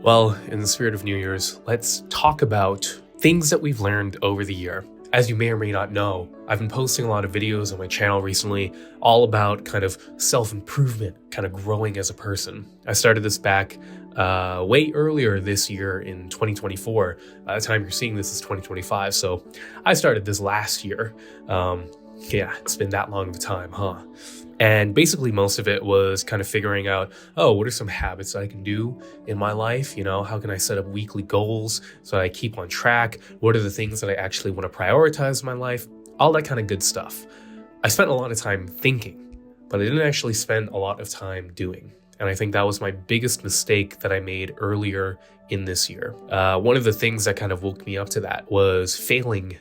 Well, in the spirit of New Year's, let's talk about things that we've learned over the year. As you may or may not know, I've been posting a lot of videos on my channel recently, all about kind of self-improvement, kind of growing as a person. I started this back way earlier this year in 2024. By the time you're seeing this is 2025, so I started this last year. Yeah, it's been that long of a time, huh? And basically most of it was kind of figuring out, what are some habits I can do in my life? You know, how can I set up weekly goals so that I keep on track? What are the things that I actually want to prioritize in my life? All that kind of good stuff. I spent a lot of time thinking, but I didn't actually spend a lot of time doing. And I think that was my biggest mistake that I made earlier in this year. One of the things that kind of woke me up to that was failing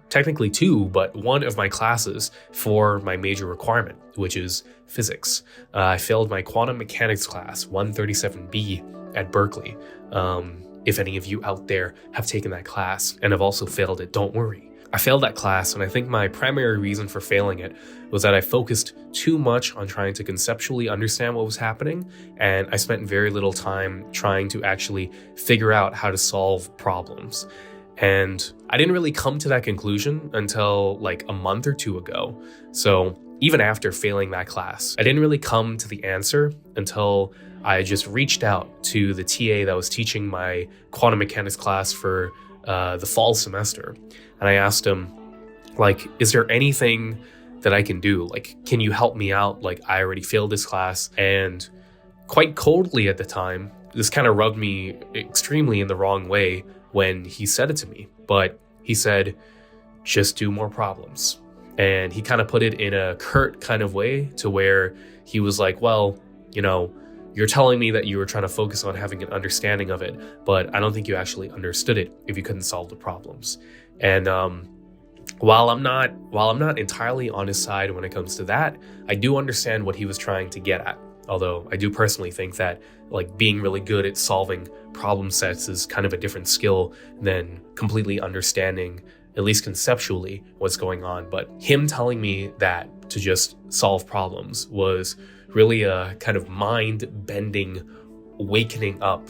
technically two, but one of my classes for my major requirement, which is physics. I failed my quantum mechanics class, 137B at Berkeley. If any of you out there have taken that class and have also failed it, don't worry. I failed that class, and I think my primary reason for failing it was that I focused too much on trying to conceptually understand what was happening, and I spent very little time trying to actually figure out how to solve problems. And I didn't really come to that conclusion until like a month or two ago. So even after failing that class, I didn't really come to the answer until I just reached out to the TA that was teaching my quantum mechanics class for the fall semester. And I asked him, like, is there anything that I can do? Like, can you help me out? Like, I already failed this class. And quite coldly at the time, this kind of rubbed me extremely in the wrong way when he said it to me, but he said, just do more problems. And he kind of put it in a curt kind of way to where he was like, well, you know, you're telling me that you were trying to focus on having an understanding of it, but I don't think you actually understood it if you couldn't solve the problems. And while I'm not entirely on his side when it comes to that, I do understand what he was trying to get at. Although I do personally think that like being really good at solving problem sets is kind of a different skill than completely understanding, at least conceptually, what's going on. But him telling me that to just solve problems was really a kind of mind-bending, wakening up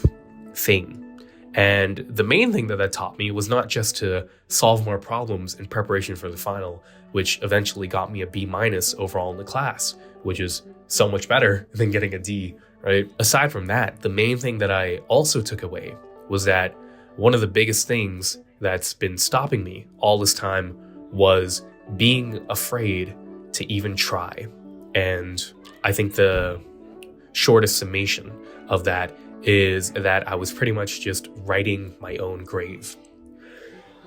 thing. And the main thing that taught me was not just to solve more problems in preparation for the final, which eventually got me a B- overall in the class, which is so much better than getting a D, right? Aside from that, the main thing that I also took away was that one of the biggest things that's been stopping me all this time was being afraid to even try. And I think the shortest summation of that is that I was pretty much just writing my own grave.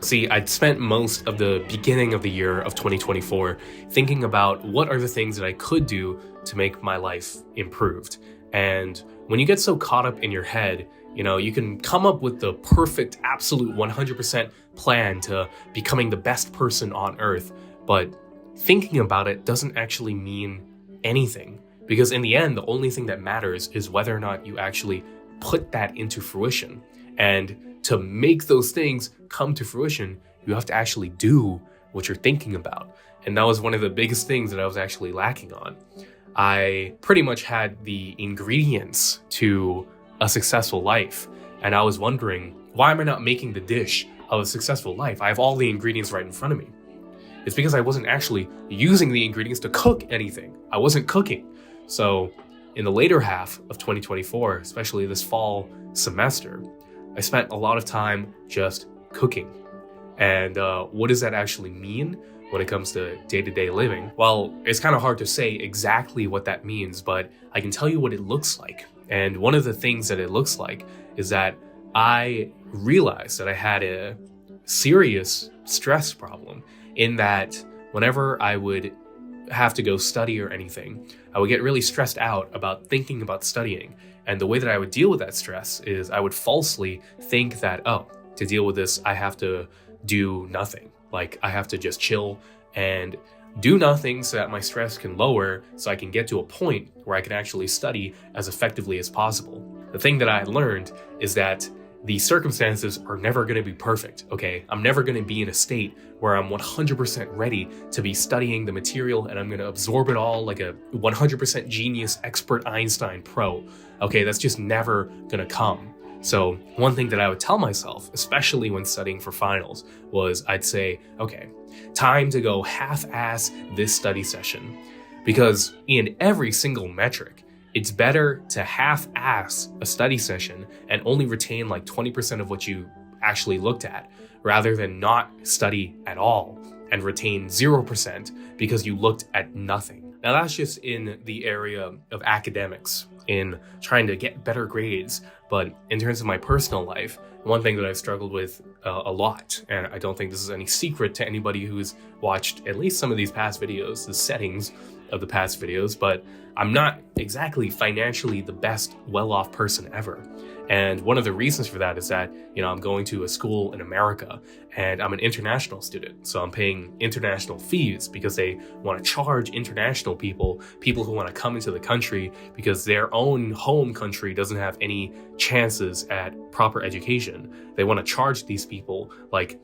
See, I'd spent most of the beginning of the year of 2024 thinking about what are the things that I could do to make my life improved. And when you get so caught up in your head, you know, you can come up with the perfect, absolute 100% plan to becoming the best person on earth. But thinking about it doesn't actually mean anything. Because in the end, the only thing that matters is whether or not you actually put that into fruition. And to make those things come to fruition, you have to actually do what you're thinking about. And that was one of the biggest things that I was actually lacking on. I pretty much had the ingredients to a successful life. And I was wondering, why am I not making the dish of a successful life? I have all the ingredients right in front of me. It's because I wasn't actually using the ingredients to cook anything. I wasn't cooking. So in the later half of 2024, especially this fall semester, I spent a lot of time just cooking. And what does that actually mean when it comes to day-to-day living? Well, it's kind of hard to say exactly what that means, but I can tell you what it looks like. And one of the things that it looks like is that I realized that I had a serious stress problem in that whenever I would have to go study or anything, I would get really stressed out about thinking about studying. And the way that I would deal with that stress is I would falsely think that, to deal with this, I have to do nothing. Like I have to just chill and do nothing so that my stress can lower so I can get to a point where I can actually study as effectively as possible. The thing that I learned is that the circumstances are never going to be perfect, okay? I'm never going to be in a state where I'm 100% ready to be studying the material and I'm going to absorb it all like a 100% genius, expert Einstein pro. Okay, that's just never going to come. So one thing that I would tell myself, especially when studying for finals, was I'd say, okay, time to go half-ass this study session. Because in every single metric, it's better to half-ass a study session and only retain like 20% of what you actually looked at, rather than not study at all and retain 0% because you looked at nothing. Now that's just in the area of academics, in trying to get better grades. But in terms of my personal life, one thing that I've struggled with a lot, and I don't think this is any secret to anybody who's watched at least some of these past videos, the settings of the past videos, but I'm not exactly financially the best well-off person ever. And one of the reasons for that is that, I'm going to a school in America and I'm an international student. So I'm paying international fees because they want to charge international people who want to come into the country because their own home country doesn't have any chances at proper education. They want to charge these people like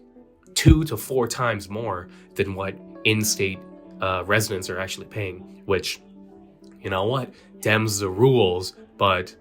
2 to 4 times more than what in-state residents are actually paying, which, you know what, Dems the rules, but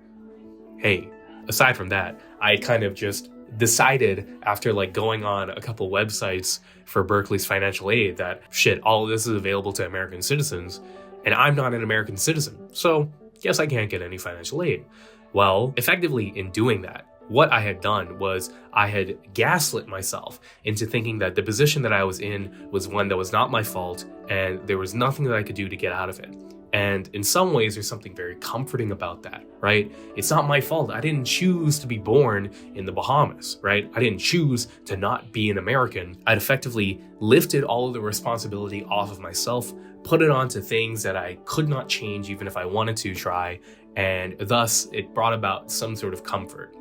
hey, aside from that, I kind of just decided after like going on a couple websites for Berkeley's financial aid that shit, all of this is available to American citizens, and I'm not an American citizen, so yes, I can't get any financial aid. Well, effectively in doing that, what I had done was I had gaslit myself into thinking that the position that I was in was one that was not my fault and there was nothing that I could do to get out of it. And in some ways, there's something very comforting about that, right? It's not my fault. I didn't choose to be born in the Bahamas, right? I didn't choose to not be an American. I'd effectively lifted all of the responsibility off of myself, put it onto things that I could not change even if I wanted to try, and thus it brought about some sort of comfort.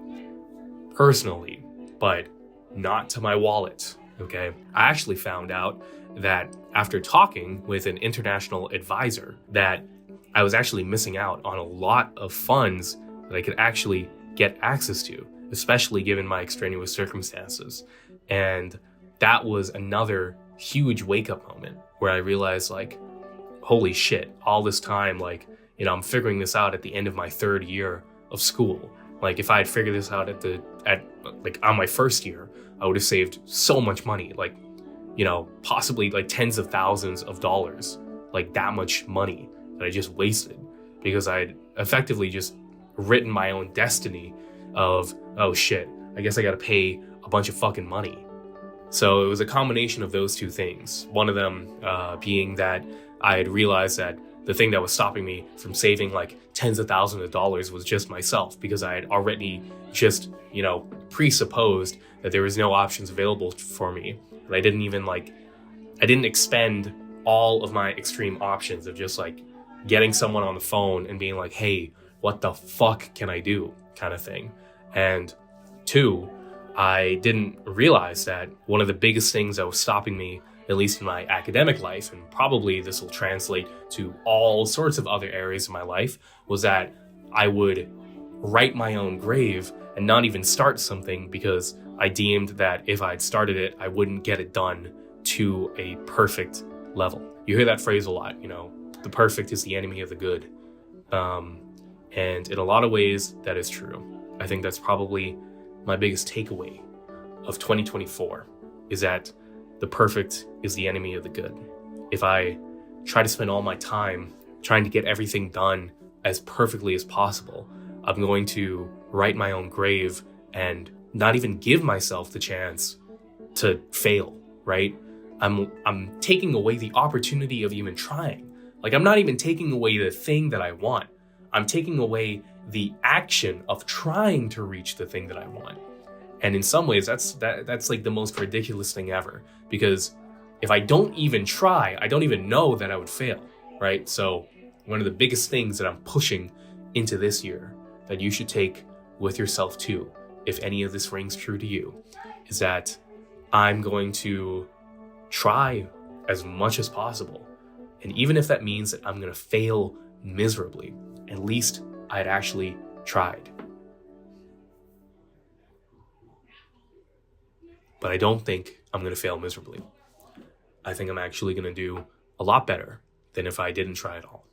Personally, but not to my wallet, okay? I actually found out that after talking with an international advisor that I was actually missing out on a lot of funds that I could actually get access to, especially given my extraneous circumstances. And that was another huge wake-up moment where I realized, like, holy shit, all this time, like, I'm figuring this out at the end of my 3rd year of school. Like, if I had figured this out on my first year, I would have saved so much money, like, possibly like tens of thousands of dollars, like that much money that I just wasted because I'd effectively just written my own destiny of, oh shit, I guess I gotta pay a bunch of fucking money. So it was a combination of those two things. One of them being that I had realized that the thing that was stopping me from saving like tens of thousands of dollars was just myself, because I had already just, presupposed that there was no options available for me. And I didn't expend all of my extreme options of just like getting someone on the phone and being like, hey, what the fuck can I do, kind of thing. And 2, I didn't realize that one of the biggest things that was stopping me, at least in my academic life, and probably this will translate to all sorts of other areas of my life, was that I would write my own grave and not even start something because I deemed that if I'd started it, I wouldn't get it done to a perfect level. You hear that phrase a lot, the perfect is the enemy of the good. And in a lot of ways, that is true. I think that's probably my biggest takeaway of 2024, is that the perfect is the enemy of the good. If I try to spend all my time trying to get everything done as perfectly as possible, I'm going to write my own grave and not even give myself the chance to fail, right? I'm taking away the opportunity of even trying. Like, I'm not even taking away the thing that I want. I'm taking away the action of trying to reach the thing that I want. And in some ways, that's like the most ridiculous thing ever, because if I don't even try, I don't even know that I would fail, right? So one of the biggest things that I'm pushing into this year that you should take with yourself too, if any of this rings true to you, is that I'm going to try as much as possible. And even if that means that I'm going to fail miserably, at least I'd actually tried. But I don't think I'm going to fail miserably. I think I'm actually going to do a lot better than if I didn't try at all.